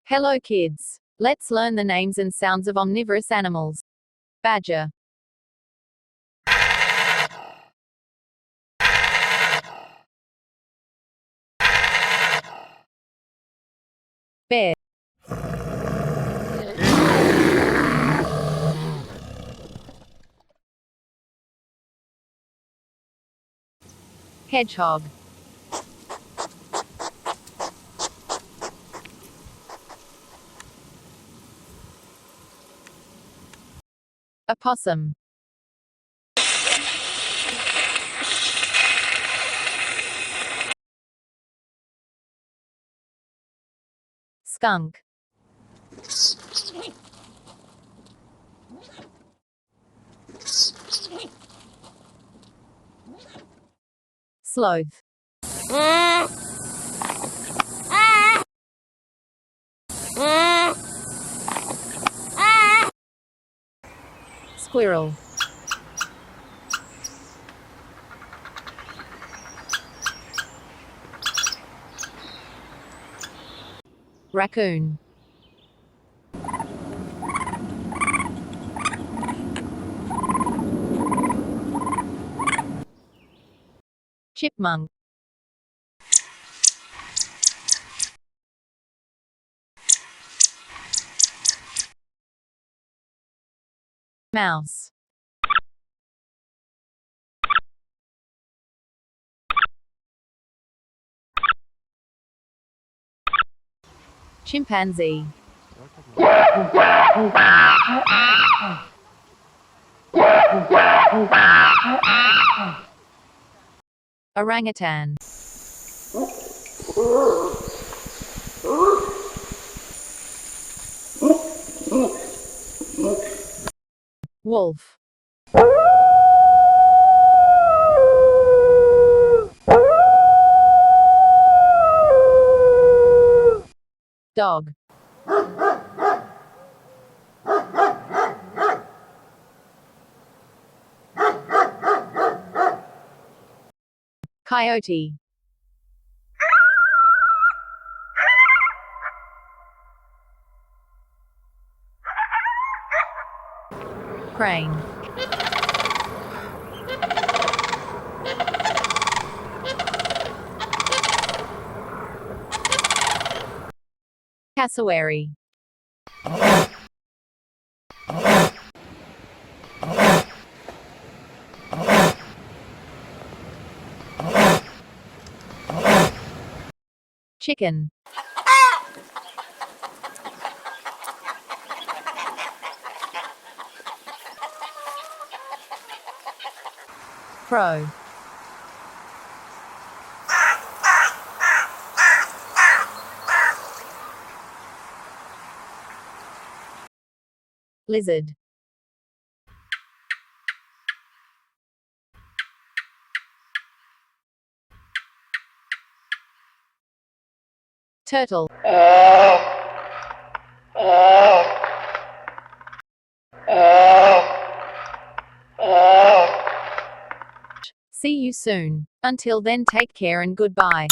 Hello kids. Let's learn the names and sounds of omnivorous animals. Badger. Bear. Hedgehog. Opossum. Skunk. Sloth. Squirrel. Raccoon. Chipmunk. Mouse. Chimpanzee. Orangutan. Wolf. Dog. Coyote. Crane. Cassowary. Chicken. Crow. Lizard. Turtle. See you soon. Until then, take care and goodbye.